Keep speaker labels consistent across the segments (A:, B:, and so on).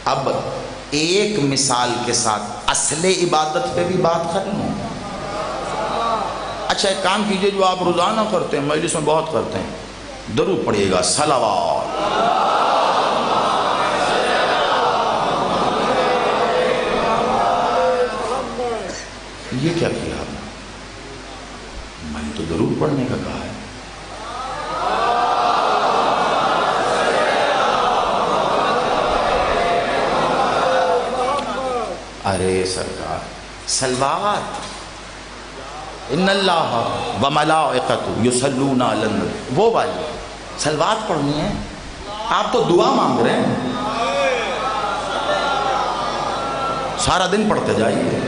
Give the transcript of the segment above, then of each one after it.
A: اب ایک مثال کے ساتھ اصل عبادت پہ بھی بات کر لوں. اچھا ایک کام کیجئے جو آپ روزانہ کرتے ہیں، مجلس میں بہت کرتے ہیں، درود پڑھیے گا، صلوات. یہ کیا کیا آپ نے؟ میں نے تو درود پڑھنے کا کہا ہے. ارے سرکار، صلوات، ان اللہ وملائکتہ یصلون علی النبی، وہ والی صلوات پڑھنی ہے. آپ تو دعا مانگ رہے ہیں، سارا دن پڑھتے جائیے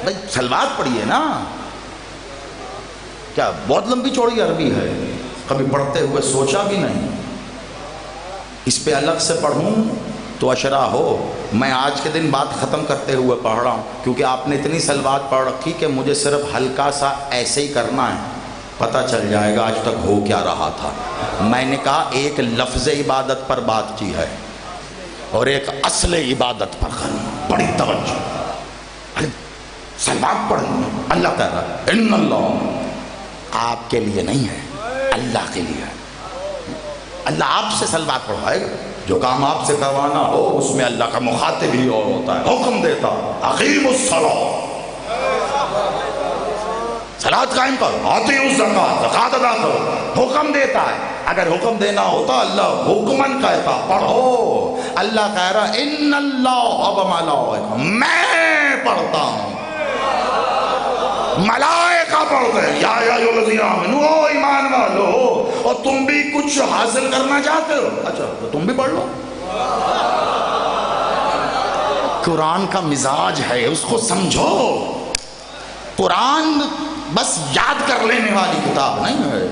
A: بھائی، صلوات پڑھیے نا. کیا بہت لمبی چوڑی عربی ہے، کبھی پڑھتے ہوئے سوچا بھی نہیں اس پہ الگ سے پڑھوں تو اشرا ہو. میں آج کے دن بات ختم کرتے ہوئے پڑھ رہا ہوں کیونکہ آپ نے اتنی صلوات پڑھ رکھی کہ مجھے صرف ہلکا سا ایسے ہی کرنا ہے، پتہ چل جائے گا آج تک ہو کیا رہا تھا. میں نے کہا ایک لفظ عبادت پر بات کی ہے اور ایک اصل عبادت پر کرنا. بڑی توجہ، صلوات پڑھنا. اللہ کہہ رہا ہے ان اللہ، آپ کے لیے نہیں ہے، اللہ کے لیے ہے. اللہ آپ سے صلوات پڑھوائے گا. جو کام آپ سے کروانا ہو اس میں اللہ کا مخاطب ہی اور ہوتا ہے، حکم دیتا اقیموا الصلاۃ، صلاۃ قائم کرو، آتیوا الزکوٰۃ، زکوٰۃ ادا کرو. حکم دیتا ہے. اگر حکم دینا ہوتا اللہ حکمن کہتا پڑھو. اللہ کہہ رہا ان اللہ وملائکہ، میں پڑھتا ہوں، ملائکہ پڑھتے ہیں. یا ایھا الذین آمنوا، او ایمان والو، اور تم بھی کچھ حاصل کرنا چاہتے ہو، اچھا تو تم بھی پڑھ لو. قرآن کا مزاج ہے، اس کو سمجھو. قرآن بس یاد کر لینے والی کتاب نہیں ہے.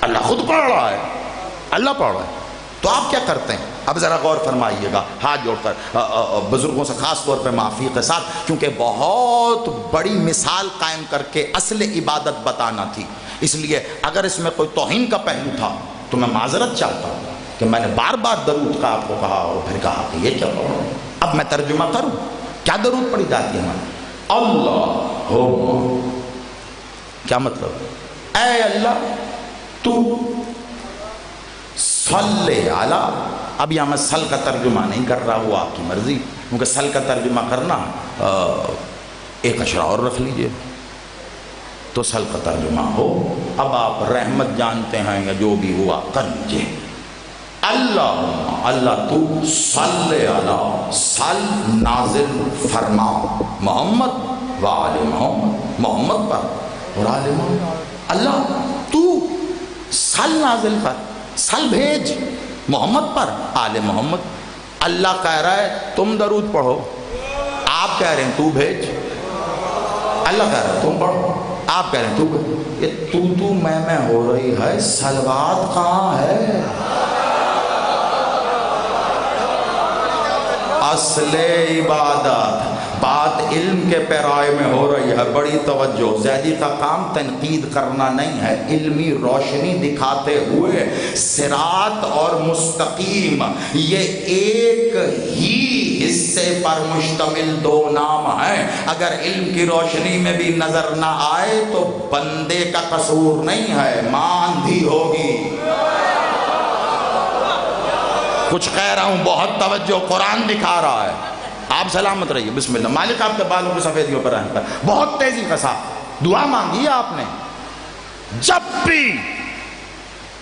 A: اللہ خود پڑھ رہا ہے، اللہ پڑھ رہا ہے. تو آپ کیا کرتے ہیں؟ اب ذرا غور فرمائیے گا، ہاتھ جوڑ کر بزرگوں سے خاص طور پہ معافی کے ساتھ، کیونکہ بہت بڑی مثال قائم کر کے اصل عبادت بتانا تھی. اس لیے اگر اس میں کوئی توہین کا پہلو تھا تو میں معذرت چاہتا ہوں کہ میں نے بار بار درود کا آپ کو کہا اور پھر کہا کہ یہ کیا پڑھو. اب میں ترجمہ کروں. کیا درود پڑھی جاتی ہے؟ اللہ ہو، کیا مطلب؟ اے اللہ تو صلی علی. اب یہاں میں سل کا ترجمہ نہیں کر رہا، وہ آپ کی مرضی، کیونکہ سل کا ترجمہ کرنا ایک اشرا اور رکھ لیجئے تو سل کا ترجمہ ہو. اب آپ رحمت جانتے ہیں یا جو بھی ہوا کر لیجئے. اللہ، اللہ تو صلی علی، صل نازل فرما، محمد و آل محمد، محمد پر اور آل محمد. اللہ تو صل نازل کر، صل بھیج محمد پر، آل محمد. اللہ کہہ رہا ہے تم درود پڑھو، آپ کہہ رہے ہیں تو بھیج. اللہ کہہ رہا ہے تم پڑھو، آپ کہہ رہے ہیں تو بھیج. یہ تو میں ہو رہی ہے، صلوات کہاں ہے؟ اصل عبادت بات علم کے پیرائے میں ہو رہی ہے. بڑی توجہ. زیدی کا کام تنقید کرنا نہیں ہے، علمی روشنی دکھاتے ہوئے صراط اور مستقیم یہ ایک ہی حصے پر مشتمل دو نام ہیں. اگر علم کی روشنی میں بھی نظر نہ آئے تو بندے کا قصور نہیں ہے، ماں اندھی ہوگی. کچھ کہہ رہا ہوں، بہت توجہ، قرآن دکھا رہا ہے. آپ سلامت رہیے. بسم اللہ. مالک آپ کے بالوں کی سفیدیوں پر رحم کرے. بہت تیزی کے ساتھ دعا مانگی ہے آپ نے. جب بھی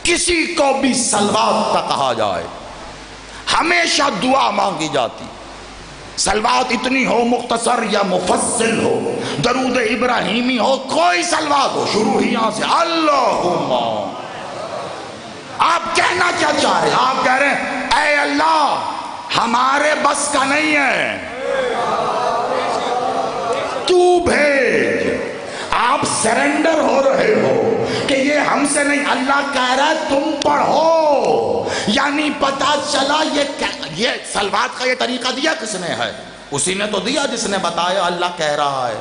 A: کسی کو بھی صلوات کا کہا جائے ہمیشہ دعا مانگی جاتی. صلوات اتنی ہو مختصر یا مفصل ہو، درود ابراہیمی ہو، کوئی صلوات ہو، شروع ہی یہاں سے اللہم. آپ کہنا کیا چاہ رہے ہیں؟ آپ کہہ رہے ہیں اے اللہ ہمارے بس کا نہیں ہے، تو بھیج. آپ سرنڈر ہو رہے ہو کہ یہ ہم سے نہیں. اللہ کہہ رہا ہے تم پڑھو. یعنی پتا چلا یہ صلوات کا یہ طریقہ دیا کس نے ہے؟ اسی نے تو دیا جس نے بتایا اللہ کہہ رہا ہے،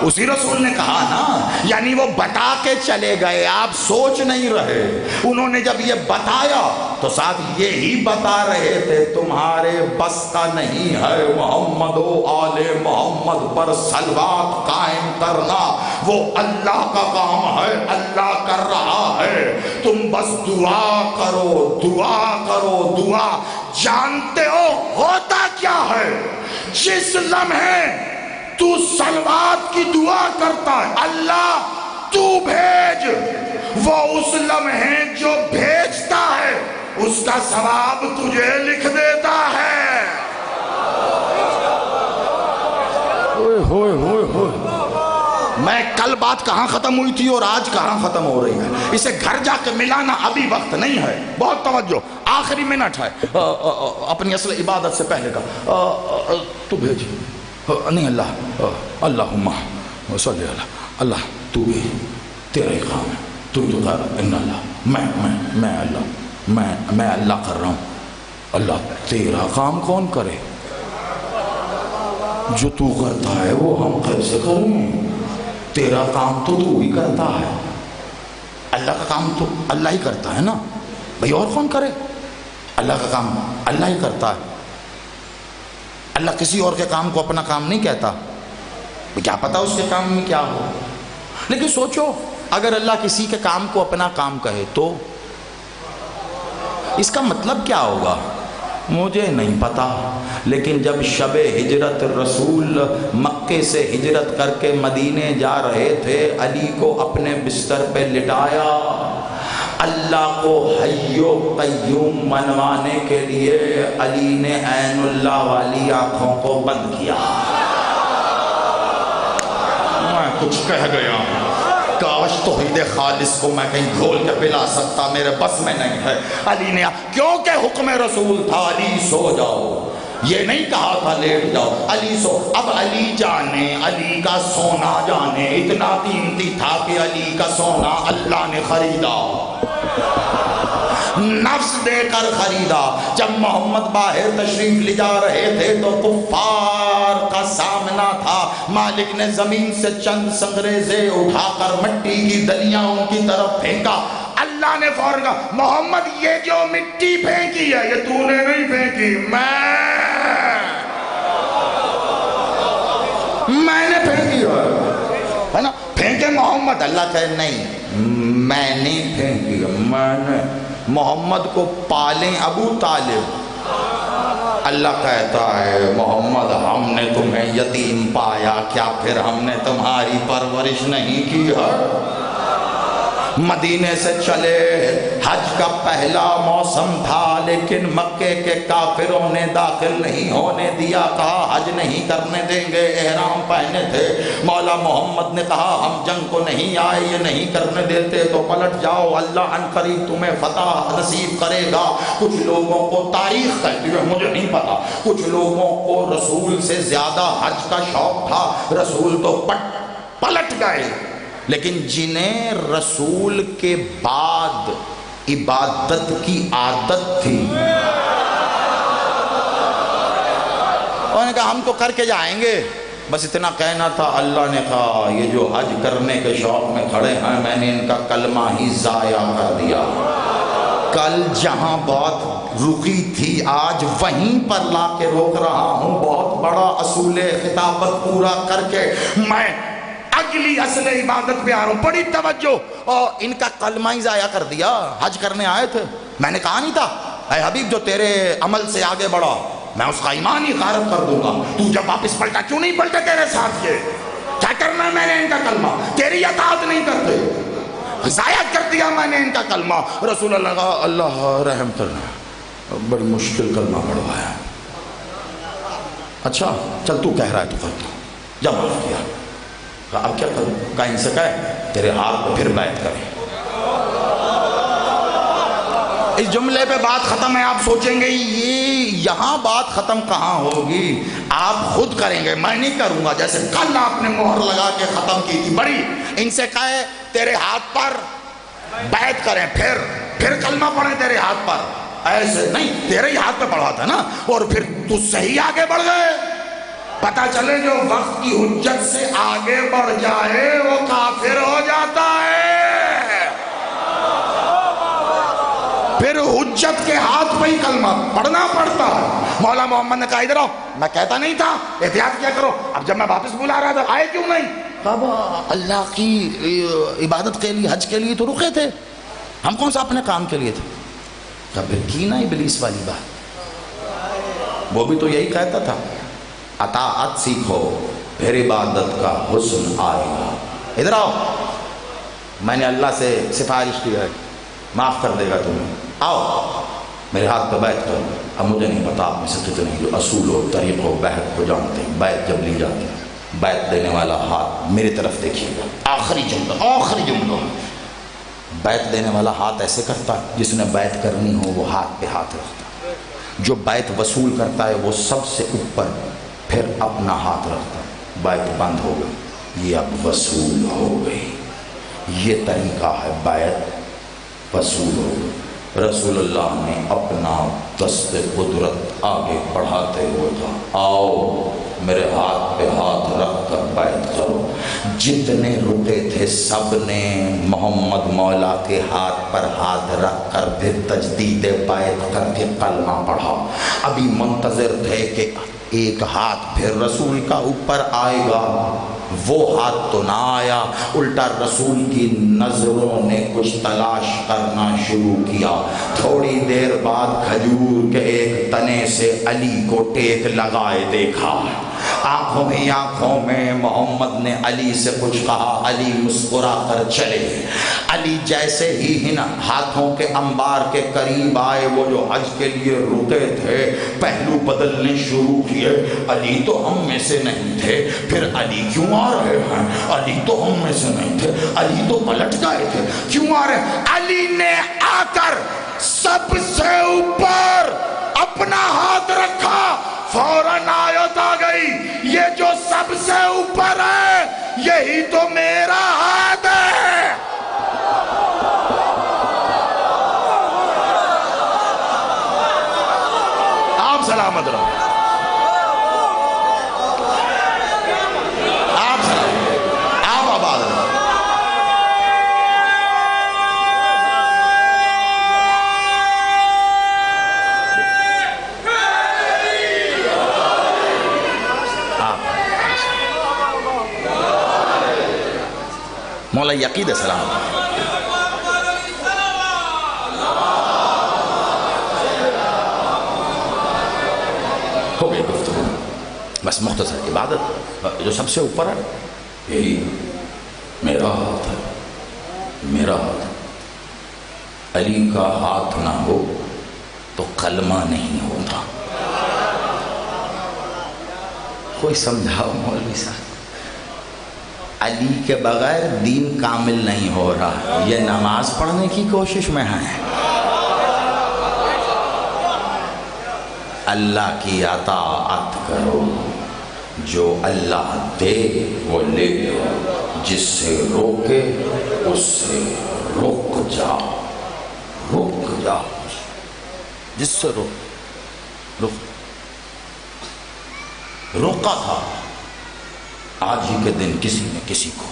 A: اسی رسول نے کہا نا، یعنی وہ بتا کے چلے گئے، آپ سوچ نہیں رہے، انہوں نے جب یہ بتایا تو ساتھ یہی بتا رہے تھے تمہارے بس کا نہیں ہے محمد و آل محمد پر صلوات قائم کرنا، وہ اللہ کا کام ہے، اللہ کر رہا ہے، تم بس دعا کرو دعا کرو دعا۔ جانتے ہو ہوتا کیا ہے؟ جس لمحے تو صلوات کی دعا کرتا ہے اللہ تو بھیج، وہ اس لمحے جو بھیجتا ہے اس کا ثواب تجھے لکھ دیتا ہے۔ میں کل بات کہاں ختم ہوئی تھی اور آج کہاں ختم ہو رہی ہے، اسے گھر جا کے ملانا ابھی وقت نہیں ہے، بہت توجہ، آخری منٹ ہے اپنی اصل عبادت سے پہلے کا۔ تو بھیج نہیں اللہ، اللہم صلی اللہ، اللہ تو بھی تیرا ہی کام ہے، تو کر ان اللہ، میں اللہ کر رہا ہوں، اللہ تیرا کام کون کرے؟ جو تو کرتا ہے وہ ہم کیسے کریں؟ تیرا کام تو ہی کرتا ہے، اللہ کا کام تو اللہ ہی کرتا ہے نا بھئی، اور کون کرے؟ اللہ کا کام اللہ ہی کرتا ہے، اللہ کسی اور کے کام کو اپنا کام نہیں کہتا، کیا پتا اس کے کام میں کیا ہو۔ لیکن سوچو اگر اللہ کسی کے کام کو اپنا کام کہے تو اس کا مطلب کیا ہوگا؟ مجھے نہیں پتا، لیکن جب شب ہجرت رسول مکے سے ہجرت کر کے مدینے جا رہے تھے، علی کو اپنے بستر پہ لٹایا، اللہ کو حی و قیوم منوانے کے لیے علی نے عین اللہ والی آنکھوں کو بند کیا۔ میں کچھ کہہ گیا، کاش توحید خالص کو میں کہیں گھول کے پلا سکتا، میرے بس میں نہیں ہے۔ علی نے کیونکہ حکم رسول تھا علی سو جاؤ، یہ نہیں کہا تھا لیٹ جاؤ، علی سو۔ اب علی جانے، علی کا سونا جانے، اتنا قیمتی تھا کہ علی کا سونا اللہ نے خریدا، نفس دے کر خریدا۔ جب محمد باہر تشریف لے جا رہے تھے تو کفار کا سامنا تھا، مالک نے زمین سے چند سنگریزے اٹھا کر مٹی کی دلیاں ان کی طرف پھینکا، اللہ نے فوراً کہا محمد یہ جو مٹی پھینکی ہے یہ تو نے نہیں پھینکی، میں نے پھینکی ہے نا، پھینکے محمد، اللہ کہے نہیں میں نہیں پھینکی، میں نے۔ محمد کو پالیں ابو طالب، اللہ کہتا ہے محمد ہم نے تمہیں یتیم پایا، کیا پھر ہم نے تمہاری پرورش نہیں کی ہے؟ مدینے سے چلے، حج کا پہلا موسم تھا، لیکن مکے کے کافروں نے داخل نہیں ہونے دیا، کہا حج نہیں کرنے دیں گے، احرام پہنے تھے۔ مولا محمد نے کہا ہم جنگ کو نہیں آئے، یہ نہیں کرنے دیتے تو پلٹ جاؤ، اللہ عن قریب تمہیں فتح نصیب کرے گا۔ کچھ لوگوں کو تاریخ کہتی ہے، مجھے نہیں پتا، کچھ لوگوں کو رسول سے زیادہ حج کا شوق تھا، رسول تو پلٹ گئے، لیکن جنہیں رسول کے بعد عبادت کی عادت تھی انہوں نے کہا ہم تو کر کے جائیں گے، بس اتنا کہنا تھا۔ اللہ نے کہا یہ جو حج کرنے کے شوق میں کھڑے ہیں میں نے ان کا کلمہ ہی ضائع کر دیا، کل جہاں بات رکی تھی آج وہیں پر لا کے روک رہا ہوں، بہت بڑا اصول خطابت پورا کر کے میں اگلی اصل عبادت پہ آ رہا ہوں۔ بڑی توجہ، اور ان کا کلمہ ہی ضائع کر دیا، حج کرنے آئے تھے، میں نے کہا نہیں تھا اے حبیب جو تیرے عمل سے آگے بڑھا میں اس کا ایمان ہی غارت کر دوں گا، تو جب واپس پلٹا کیوں نہیں پلٹے تیرے ساتھ؟ یہ کیا کرنا ہے؟ میں نے ان کا کلمہ، تیری اطاعت نہیں کرتے، ضائع کر دیا میں نے ان کا کلمہ۔ رسول اللہ کا اللہ رحم کرنا، بڑی مشکل کلمہ پڑھوایا، اچھا چل تو کہہ رہا ہے تو کر دو، جب معاف کیا، اب کیا کروں؟ کہا ان سے کہے تیرے ہاتھ پہ پھر بیعت کریں۔ اس جملے پہ بات ختم ہے، آپ سوچیں گے یہ یہاں بات ختم کہاں ہوگی، آپ خود کریں گے، میں نہیں کروں گا، جیسے کل آپ نے مہر لگا کے ختم کی تھی بڑی۔ ان سے کہے تیرے ہاتھ پر بیعت کریں، پھر کلمہ پڑھیں تیرے ہاتھ پر، ایسے نہیں، تیرے ہی ہاتھ پہ پڑھا تھا نا، اور پھر تو صحیح آگے بڑھ گئے۔ پتہ چلے جو وقت کی حجت سے آگے بڑھ جائے وہ کافر ہو جاتا ہے۔ پھر حجت کے ہاتھ پہ ہی کلمہ پڑھنا پڑتا ہے۔ مولا محمد نے کہا ادھر آؤ، میں کہتا نہیں تھا احتیاط کیا کرو، اب جب میں واپس بلا رہا تھا آئے کیوں نہیں؟ بابا اللہ کی عبادت کے لیے، حج کے لیے تو رکے تھے، ہم کون سا اپنے کام کے لیے تھے؟ تب پھر کی نا ابلیس والی بات، وہ بھی تو یہی کہتا تھا اطاعت سیکھو پھر عبادت کا حسن آئے گا۔ ادھر آؤ، میں نے اللہ سے سفارش کی ہے، معاف کر دے گا تمہیں، آؤ میرے ہاتھ پہ بیعت کرو۔ اب مجھے نہیں پتا آپ میں سے کتنے جو اصول و طریق و بیعت کو جانتے ہیں، بیعت جب لی جاتی ہے، بیعت دینے والا ہاتھ میری طرف دیکھیے گا، آخری جملہ بیعت دینے والا ہاتھ ایسے کرتا ہے، جس نے بیعت کرنی ہو وہ ہاتھ پہ ہاتھ رکھتا ہے، جو بیعت وصول کرتا ہے وہ سب سے اوپر پھر اپنا ہاتھ رکھتا ہے، بیعت بند ہو گئی، یہ اب وصول ہو گئی، یہ طریقہ ہے بیعت وصول ہو گئی۔ رسول اللہ نے اپنا دست قدرت آگے بڑھاتے ہوئے کہا آؤ میرے ہاتھ پہ ہاتھ رکھ کر بیعت کرو۔ جتنے رکے تھے سب نے محمد مولا کے ہاتھ پر ہاتھ رکھ کر پھر تجدید بیعت کر کے کلمہ پڑھا۔ ابھی منتظر تھے کہ ایک ہاتھ پھر رسول کا اوپر آئے گا، وہ ہاتھ تو نہ آیا، الٹا رسول کی نظروں نے کچھ تلاش کرنا شروع کیا۔ تھوڑی دیر بعد کھجور کے ایک تنے سے علی کو ٹیک لگائے دیکھا، آنکھوں میں محمد نے علی سے کچھ کہا، علی مسکرا کر چلے۔ علی جیسے ہی ان ہاتھوں کے انبار کے قریب آئے، وہ جو حج کے لیے رکے تھے پہلو بدلنے شروع کیے، علی تو ہم میں سے نہیں تھے، پھر علی کیوں آ رہے ہیں؟ علی تو ہم میں سے نہیں تھے، علی تو پلٹ گئے تھے، کیوں آ رہے ہیں؟ علی نے آ کر سب سے اوپر اپنا ہاتھ رکھا، فوراً آیت آ گئی، یہ جو سب سے اوپر ہے یہی تو میرا ہاتھ ہے۔ آپ سلامت رہو، آپ سلامت، آپ آباد رہو۔ مولا یقید السلام ہو گئی گفتگو، بس مختصر عبادت جو سب سے اوپر ہے یہی میرا ہاتھ ہے، میرا ہاتھ۔ علی کا ہاتھ نہ ہو تو کلمہ نہیں ہوتا۔ کوئی سمجھاؤ مولوی صاحب، علی کے بغیر دین کامل نہیں ہو رہا، یہ نماز پڑھنے کی کوشش میں ہیں۔ اللہ کی اطاعت کرو، جو اللہ دے وہ لے لو، جس سے روکے اس سے رک جاؤ، رک جاؤ، جس سے روکا تھا آج ہی کے دن کسی نے کسی کو